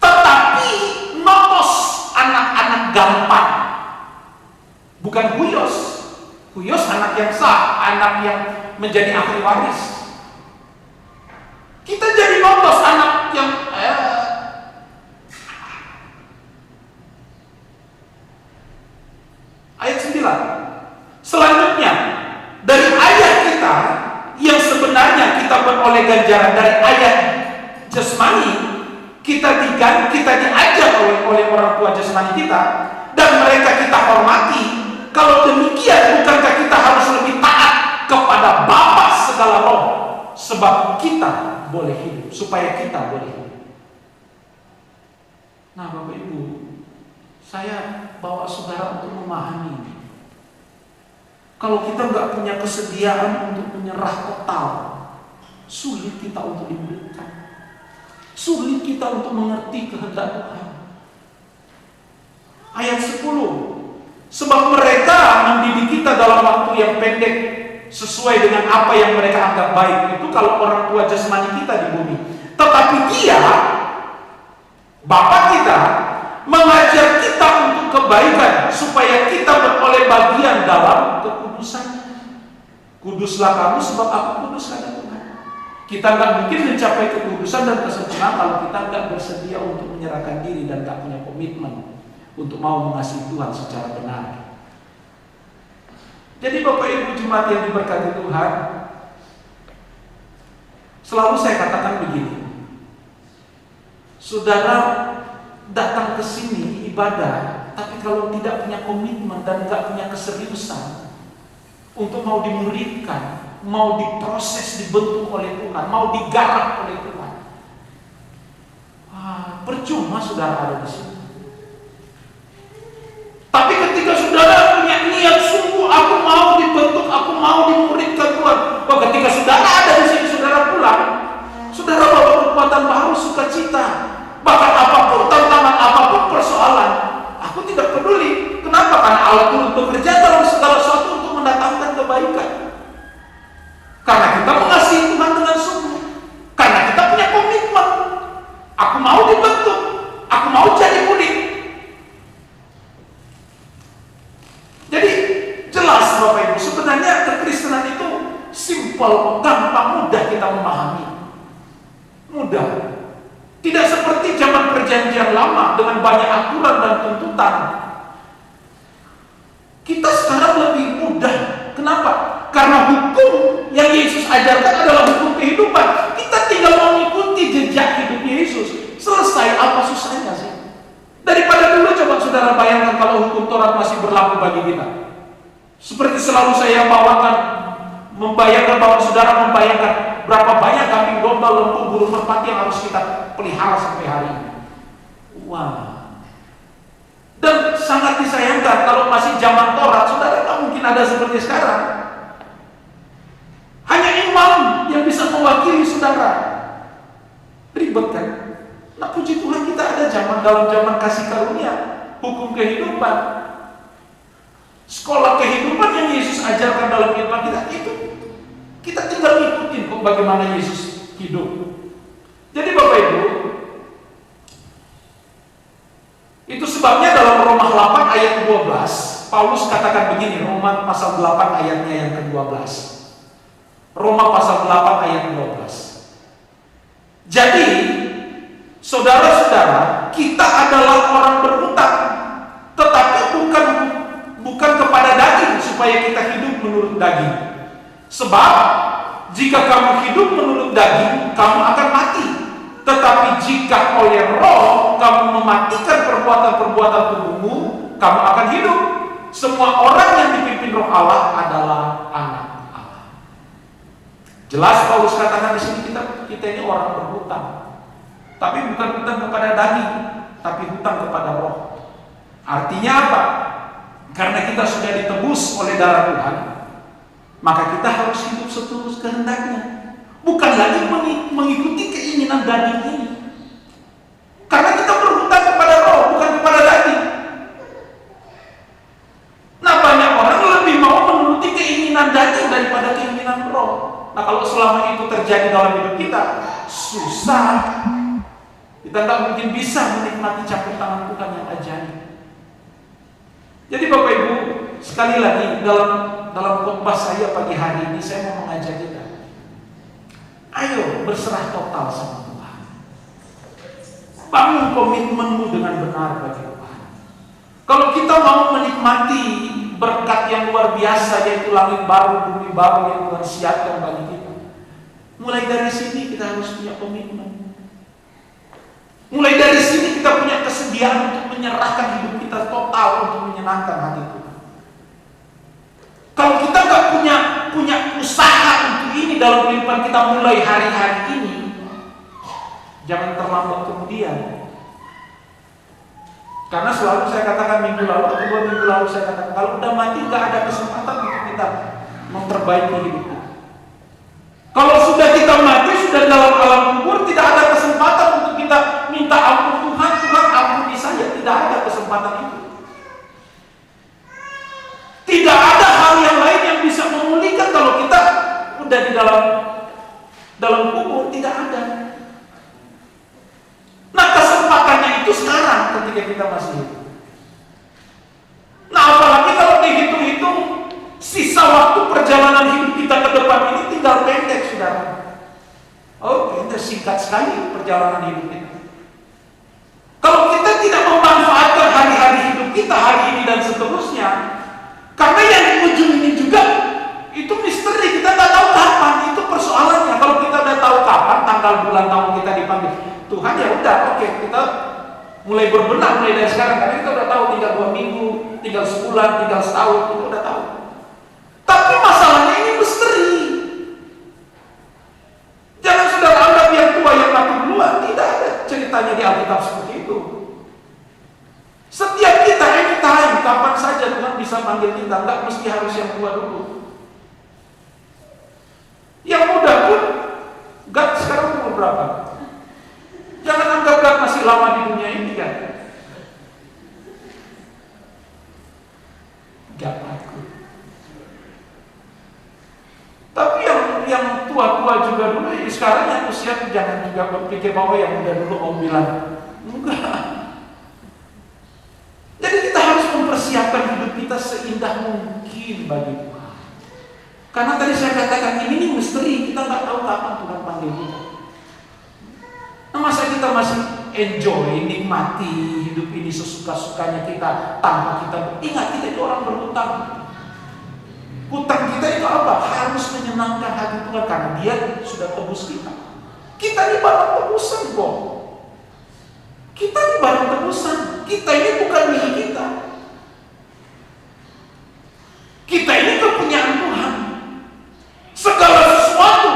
tetapi nomos, anak-anak gampang. Bukan huios. Huios anak yang sah, anak yang menjadi ahli waris. Kita jadi nomos, anak yang ayat 9. Selanjutnya, dari ayah kita yang sebenarnya kita beroleh ganjaran dari ayah jasmani, kita diajar oleh orang tua jasmani kita, dan mereka kita hormati. Kalau demikian, bukankah kita harus lebih taat kepada Bapa segala roh, sebab kita boleh hidup, supaya kita boleh hidup. Nah, Bapak Ibu, saya bawa saudara untuk memahami ini. Kalau kita nggak punya kesediaan untuk menyerah total, sulit kita untuk diberikan, sulit kita untuk mengerti kehendak Tuhan. Ayat 10. Sebab mereka mendidik kita dalam waktu yang pendek, sesuai dengan apa yang mereka anggap baik. Itu kalau orang tua jasmani kita di bumi. Tetapi Dia, Bapa kita, mengajar kita untuk kebaikan, supaya kita beroleh bagian dalam kekudusan. Kuduslah kamu sebab aku kudus, kata Tuhan. Kita nggak mungkin mencapai kekudusan dan kesempurnaan kalau kita nggak bersedia untuk menyerahkan diri dan nggak punya komitmen untuk mau mengasihi Tuhan secara benar. Jadi Bapak Ibu jemaat yang diberkati Tuhan, selalu saya katakan begini, saudara datang ke sini ibadah, tapi Tapi kalau tidak punya komitmen dan nggak punya keseriusan untuk mau dimuridkan, mau diproses, dibentuk oleh Tuhan, mau digarap oleh Tuhan, percuma saudara ada di sini. Tapi ketika saudara punya niat sungguh, aku mau dibentuk, aku mau dimuridkan Tuhan, ketika saudara ada di sini, saudara pulang, saudara bawa kekuatan baru, sukacita. Bahkan apapun tantangan, apapun persoalan, aku tidak peduli. Kenapa? Karena Allah turut bekerja dalam segala sesuatu untuk mendatangkan kebaikan. Karena kita mengasihi Tuhan dengan sungguh. Karena kita punya komitmen. Aku mau dibentuk, aku mau jadi murid. Jadi jelas Bapak Ibu, sebenarnya kekristenan itu simpel, gampang, mudah kita memahami. Mudah. Tidak seperti zaman perjanjian lama dengan banyak aturan dan tuntutan. Kita sekarang lebih mudah. Kenapa? Karena hukum yang Yesus ajarkan adalah hukum kehidupan. Kita tinggal mengikuti jejak hidup Yesus. Selesai, apa susahnya sih? Daripada dulu, coba saudara bayangkan kalau hukum Taurat masih berlaku bagi kita. Seperti selalu saya membayangkan bahwa saudara membayangkan berapa banyak kambing domba, lembu, burung merpati yang harus kita pelihara sampai hari ini. Wah. Dan sangat disayangkan kalau masih zaman Taurat, saudara tak mungkin ada seperti sekarang. Hanya imam yang bisa mewakili saudara. Ribet kan? Nah, puji Tuhan kita ada dalam zaman kasih karunia, hukum kehidupan, sekolah kehidupan yang Yesus ajarkan dalam kehidupan kita itu. Kita tinggal ngikutin kok bagaimana Yesus hidup. Jadi Bapak Ibu, itu sebabnya dalam Roma 8 ayat 12, Paulus katakan begini, Roma pasal 8 ayatnya yang ke-12. Roma pasal 8 ayat 12. Jadi, saudara-saudara, kita adalah orang berhutang, tetapi bukan kepada daging supaya kita hidup menurut daging. Sebab jika kamu hidup menurut daging, kamu akan mati. Tetapi jika oleh roh kamu mematikan perbuatan-perbuatan tubuhmu, kamu akan hidup. Semua orang yang dipimpin roh Allah adalah anak Allah. Jelas Paulus katakan di sini kita ini orang berhutang. Tapi bukan hutang kepada daging, tapi hutang kepada roh. Artinya apa? Karena kita sudah ditebus oleh darah Tuhan, maka kita harus hidup seturut kehendaknya. Bukan lagi mengikuti keinginan daging ini. Karena kita berhutang kepada roh, bukan kepada daging. Nah, banyak orang lebih mau menuruti keinginan daging daripada keinginan roh. Nah, kalau selama itu terjadi dalam hidup kita, susah. Kita tak mungkin bisa menikmati campur tangan Tuhan yang ajaib. Jadi Bapak Ibu, sekali lagi dalam khotbah saya pagi hari ini saya mau mengajak kita, ayo berserah total sama Tuhan. Bangun komitmenmu dengan benar bagi Tuhan. Kalau kita mau menikmati berkat yang luar biasa, yaitu langit baru, bumi baru yang Tuhan siapkan bagi kita, mulai dari sini kita harus punya komitmen. Mulai dari sini kita punya kesediaan untuk menyerahkan hidup kita total untuk menyenangkan hati Tuhan. Kalau kita nggak punya usaha untuk ini dalam kehidupan kita mulai hari-hari ini, jangan terlambat kemudian. Karena selalu saya katakan minggu lalu atau 2 minggu lalu saya katakan, kalau udah mati nggak ada kesempatan untuk kita memperbaiki hidup kita. Kalau sudah kita mati, sudah dalam alam kubur, tidak ada kesempatan untuk kita minta ampun Tuhan, Tuhan ampuni saya. Tidak ada kesempatan itu. Tidak ada hal yang lain yang bisa memulihkan kalau kita udah di dalam kubur, tidak ada. Nah, kesempatannya itu sekarang ketika kita masih hidup. Nah, apalagi kalau dihitung-hitung sisa waktu perjalanan hidup kita ke depan ini tinggal pendek, saudara. Oh, pendek, singkat sekali perjalanan hidup kita. Kalau kita tidak memanfaatkan hari-hari hidup kita hari ini dan seterusnya, karena yang di ujung ini juga itu misteri, kita nggak tahu kapan, itu persoalannya. Kalau kita udah tahu kapan, tanggal, bulan, tahun kita dipanggil Tuhan, ya udah, oke, kita mulai berbenah mulai dari sekarang, karena kita udah tahu tinggal 2 minggu, tinggal sebulan, tinggal setahun, kita udah tahu. Tapi masalahnya ini misteri. Jangan saudara anggap yang tua yang mati duluan. Tidak ada ceritanya di Alkitab seperti itu. Setiap kita anytime, kapan saja Tuhan bisa panggil kita, nggak mesti harus yang tua dulu. Yang muda pun, God sekarang umur berapa? Jangan anggap God masih lama di dunia ini kan. Gak takut. Tapi yang tua-tua juga dulu, sekarang yang usia jangan juga berpikir bahwa yang muda dulu mau bilang enggak. Jadi kita harus mempersiapkan hidup kita seindah mungkin bagi Tuhan. Karena tadi saya katakan ini misteri, kita nggak tahu kapan Tuhan panggil kita. Nah, masa kita masih enjoy, nikmati hidup ini sesuka-sukanya kita tanpa kita ingat kita itu orang berhutang. Hutang kita itu apa? Harus menyenangkan hati Tuhan karena Dia sudah tebus kita. Kita ini barang tebusan kok. Kita ini barang tebusan. Kita ini bukan milik kita. Kita ini kepunyaan Tuhan. Segala sesuatu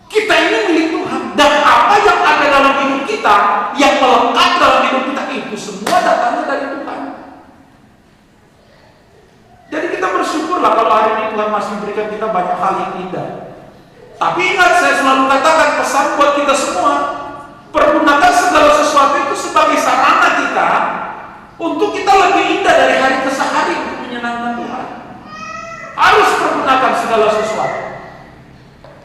kita ini milik Tuhan. Dan apa yang ada dalam hidup kita, yang melekat dalam hidup kita itu semua datangnya dari Tuhan. Jadi kita bersyukurlah kalau hari ini Tuhan masih berikan kita banyak hal yang indah. Tapi ingat, saya selalu katakan pesan buat kita semua, pergunakan segala sesuatu itu sebagai sarana kita untuk kita lebih indah dari hari ke hari untuk menyenangkan Tuhan. Harus pergunakan segala sesuatu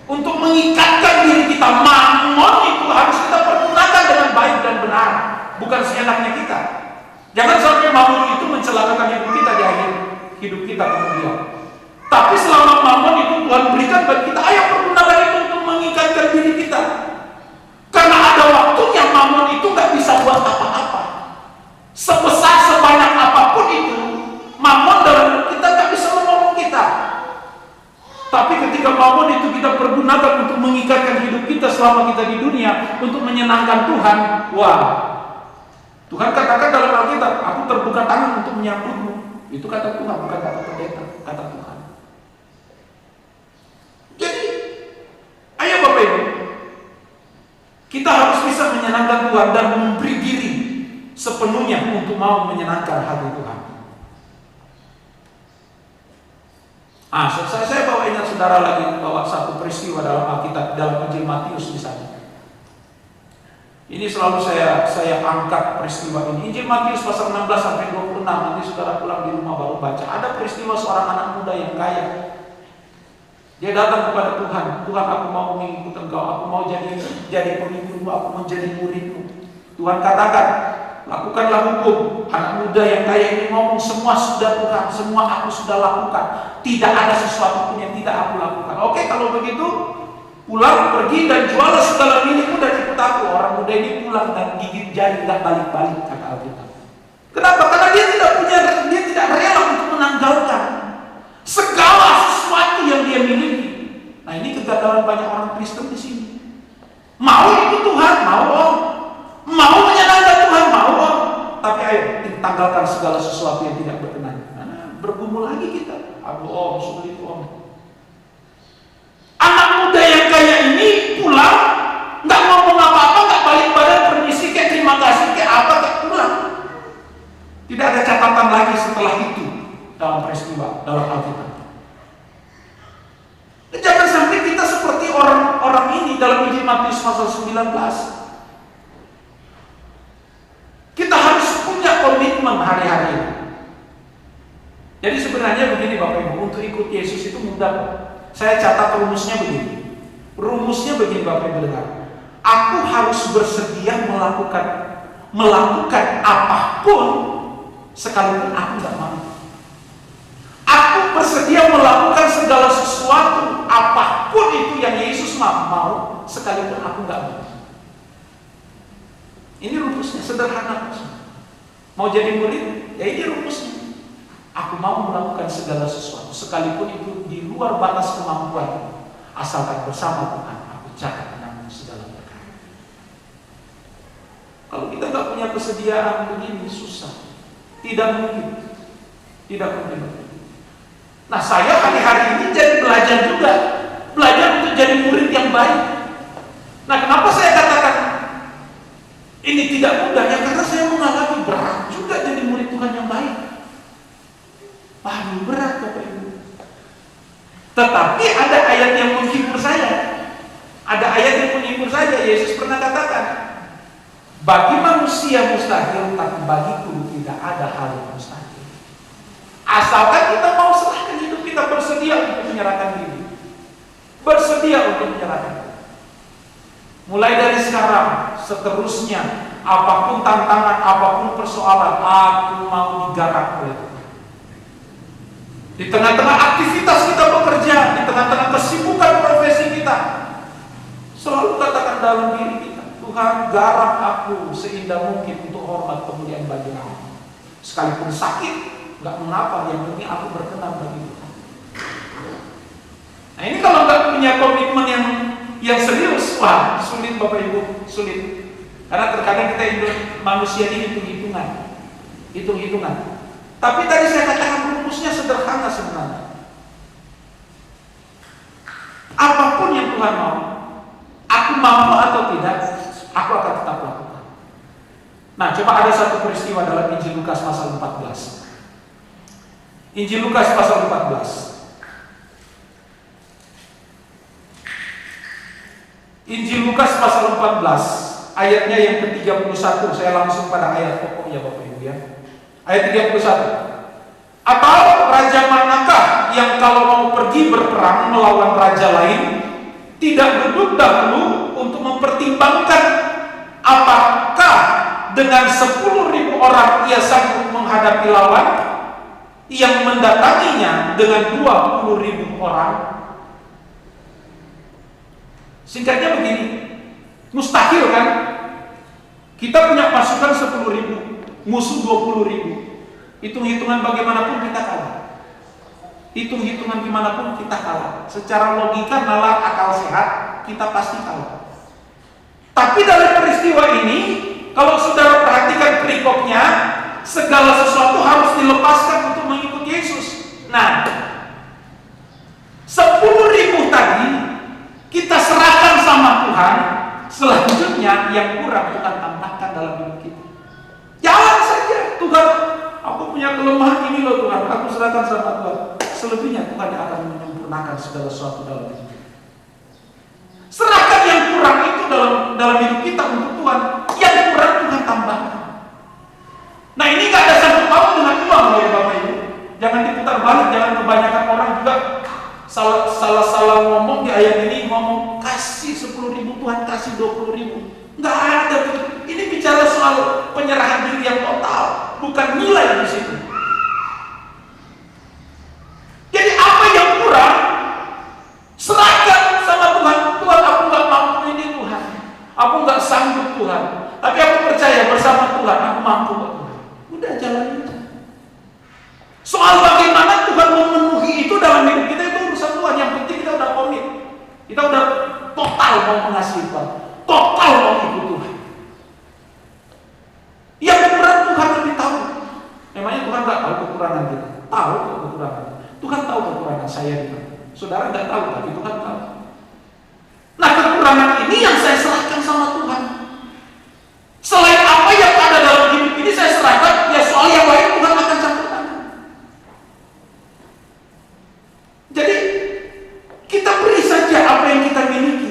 untuk mengikatkan diri kita. Mamon itu harus kita pergunakan dengan baik dan benar, bukan seenaknya kita. Jangan sampai mamon itu mencelakakan hidup kita di akhir hidup kita kemudian. Tapi selama mamon itu Tuhan berikan bagi kita, ayo pergunakan itu untuk mengikatkan diri kita. Karena ada waktunya mamon itu gak bisa buat apa-apa. Sebesar sebanyak apapun itu, mamon dalam hidup kita gak bisa menolong kita. Tapi ketika mamon itu kita pergunakan untuk mengikatkan hidup kita selama kita di dunia, untuk menyenangkan Tuhan, wah, Tuhan katakan dalam Alkitab, aku terbuka tangan untuk menyambutmu. Itu kata Tuhan, bukan kata pendeta, kata Tuhan. Jadi, ayo Bapak Ibu, kita harus bisa menyenangkan Tuhan dan memberi diri sepenuhnya untuk mau menyenangkan hati Tuhan. Saya bawa ingat saudara lagi bawa satu peristiwa dalam Alkitab, dalam Injil Matius misalnya. Ini selalu saya angkat peristiwa ini. Injil Matius pasal 16 sampai 26. Nanti saudara pulang di rumah baru baca. Ada peristiwa seorang anak muda yang kaya. Dia datang kepada Tuhan. Tuhan, aku mau mengikut Engkau. Aku mau jadi pengikutmu. Aku mau jadi muridmu. Tuhan katakan, lakukanlah hukum. Anak muda yang kaya ini ngomong, semua sudah Tuhan, semua aku sudah lakukan. Tidak ada sesuatu pun yang tidak aku lakukan. Oke, kalau begitu, pulang, pergi dan jualah segala milikmu dan ikut aku. Orang muda ini pulang dan gigit jari, tidak balik-balik, kata Alkitab. Kenapa? Karena dia tidak rela untuk menanggalkan segala sesuatu yang dia miliki. Nah, ini kegagalan banyak orang Kristen di sini. Mau ikut Tuhan, mau om. Mau menyenangkan Tuhan, mau om. Tapi ayo, tanggalkan segala sesuatu yang tidak berkenan. Nah, bergumul lagi kita. Aduh om, sulit om. Anak muda yang kaya ini pulang, nggak ngomong apa-apa, nggak balik badan, permisi kayak terima kasih kayak apa, kayak pulang. Tidak ada catatan lagi setelah itu dalam peristiwa dalam Alkitab. Jangan sampai kita seperti orang-orang ini dalam Injil Matius pasal 19. Kita harus punya komitmen hari-hari ini. Jadi sebenarnya begini Bapak Ibu, untuk ikut Yesus itu mudah. Saya catat rumusnya begini. Rumusnya begini Bapak Ibu dengar. Aku harus bersedia melakukan apapun sekalipun aku tidak mau. Aku bersedia melakukan segala sesuatu apapun itu yang Yesus mau sekalipun aku tidak mau. Ini rumusnya, sederhana. Mau jadi murid? Ya ini rumusnya. Aku mau melakukan segala sesuatu sekalipun itu di luar batas kemampuan, asalkan bersama Tuhan aku catat menanggung segala perkara. Kalau kita nggak punya kesediaan begini, susah. Tidak mungkin. Tidak mungkin. Nah, saya hari-hari ini jadi belajar juga. Belajar untuk jadi murid yang baik. Nah, kenapa saya katakan ini tidak mudah? Ya karena saya mengalami berat juga jadi murid Tuhan yang baik. Paling berat, Bapak Ibu. Tetapi ada ayat yang menghibur saya. Ada ayat yang menghibur saya. Yesus pernah katakan, bagi manusia mustahil, tapi bagiku tidak ada hal yang mustahil. Asalkan kita mau serahkan hidup kita, bersedia untuk menyerahkan diri. Bersedia untuk menyerahkan diri. Mulai dari sekarang, seterusnya, apapun tantangan, apapun persoalan, aku mau digarap oleh Tuhan. Di tengah-tengah aktivitas kita bekerja, di tengah-tengah kesibukan profesi kita, selalu katakan dalam diri kita, Tuhan garap aku seindah mungkin untuk hormat kemuliaan bagi Mu. Sekalipun sakit, nggak mengapa, yang penting aku berkenan bagi Tuhan. Nah, ini kalau nggak punya komitmen yang serius, wah sulit Bapak Ibu, sulit. Karena terkadang kita manusia ini hitung-hitungan. Tapi tadi saya katakan rumusnya sederhana sebenarnya. Apapun yang Tuhan mau, aku mampu atau tidak, aku akan tetap lakukan. Nah, coba ada satu peristiwa dalam Injil Lukas pasal 14. Injil Lukas pasal 14. Injil Lukas pasal 14, ayatnya yang ke-31. Saya langsung pada ayat pokoknya Bapak Ibu ya. Ayat 31. Atau raja manakah yang kalau mau pergi berperang melawan raja lain, tidak duduk dahulu untuk mempertimbangkan apakah dengan 10.000 orang ia sanggup menghadapi lawan yang mendatanginya dengan 20.000 orang? Singkatnya begini, mustahil kan? Kita punya pasukan 10.000, musuh 20.000. Hitung-hitungan bagaimanapun kita kalah. Hitung-hitungan gimana pun kita kalah. Secara logika, nalar, akal sehat, kita pasti kalah. Tapi dalam peristiwa ini, kalau saudara perhatikan perikopnya, segala sesuatu harus dilepaskan untuk mengikut Yesus. Nah, 10.000 tadi kita serahkan sama Tuhan. Selanjutnya yang kurang Tuhan tambahkan dalam hidup kita. Jalan saja, Tuhan, aku punya kelemahan ini loh Tuhan, aku serahkan sama Tuhan. Selebihnya Tuhan akan menyempurnakan segala sesuatu dalam hidup kita. Serahkan yang kurang itu dalam hidup kita untuk Tuhan. Yang kurang Tuhan tambahkan. Nah, ini gak ada sangkut paut dengan uang loh ya Bapak Ibu. Jangan diputar balik, jangan kebanyakan orang juga salah ngomong di ayat ini, ngomong kasih 10.000 Tuhan kasih 20.000. Nggak ada. Ini bicara soal penyerahan diri yang total, bukan nilai di situ. Jadi apa yang kurang, serahkan sama Tuhan. Tuhan, aku nggak mampu ini Tuhan, aku nggak sanggup Tuhan, tapi aku percaya bersama Tuhan aku mampu Tuhan. Udah jalanin aja. Soal bagaimana Tuhan memenuhi itu dalam hidup kita itu urusan Tuhan. Yang penting kita udah komit, kita udah total mau mengasihi Tuhan, total mau ikut Tuhan. Yang kurang Tuhan lebih tahu. Memangnya Tuhan nggak tahu kekurangan kita? Tahu kekurangan. Tuhan tahu kekurangan saya di mana. Saudara nggak tahu, tapi Tuhan tahu. Nah, kekurangan ini yang saya serahkan sama Tuhan. Selain apa yang ada dalam hidup ini saya serahkan, ya soal yang lain Tuhan akan campur tangan. Jadi kita beri saja apa yang kita miliki.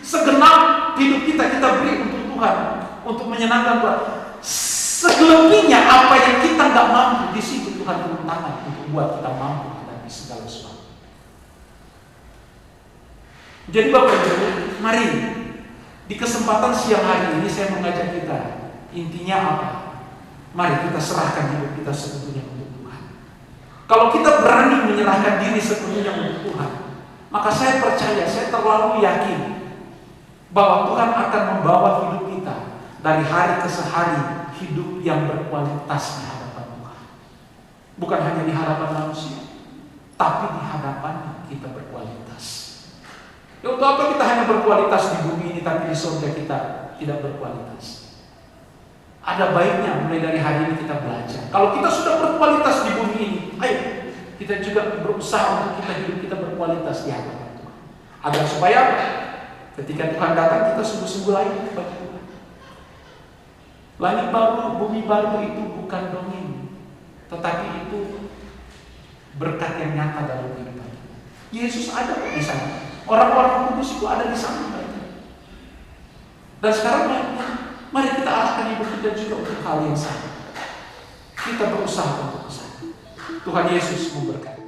Segenap hidup kita beri untuk Tuhan, untuk menyenangkan Tuhan. Selebihnya apa yang kita nggak mampu, di situ Tuhan turun tangan untuk buat kita mampu menghadapi segala sesuatu. Jadi Bapak Ibu, mari di kesempatan siang hari ini saya mengajak kita, intinya apa? Mari kita serahkan hidup kita sepenuhnya untuk Tuhan. Kalau kita berani menyerahkan diri sepenuhnya untuk Tuhan, maka saya percaya, saya terlalu yakin bahwa Tuhan akan membawa hidup kita dari hari ke hari, hidup yang berkualitas di hadapan Tuhan. Bukan hanya di hadapan manusia, tapi di hadapan kita berkualitas. Ya, untuk apa kita hanya berkualitas di bumi ini, tapi di surga kita tidak berkualitas? Ada baiknya mulai dari hari ini kita belajar. Kalau kita sudah berkualitas di bumi ini, ayo kita juga berusaha untuk hidup kita berkualitas di hadapan Tuhan. Agar supaya ketika Tuhan datang kita sungguh-sungguh layak bagi Tuhan. Langit baru, bumi baru itu bukan dongeng, tetapi itu berkat yang nyata dalam kehidupan. Yesus ada di sana. Orang-orang kudus itu ada di sana. Dan sekarang mari kita arahkan hidup kita juga untuk hal yang sama. Kita berusaha untuk kesana. Tuhan Yesus memberkati.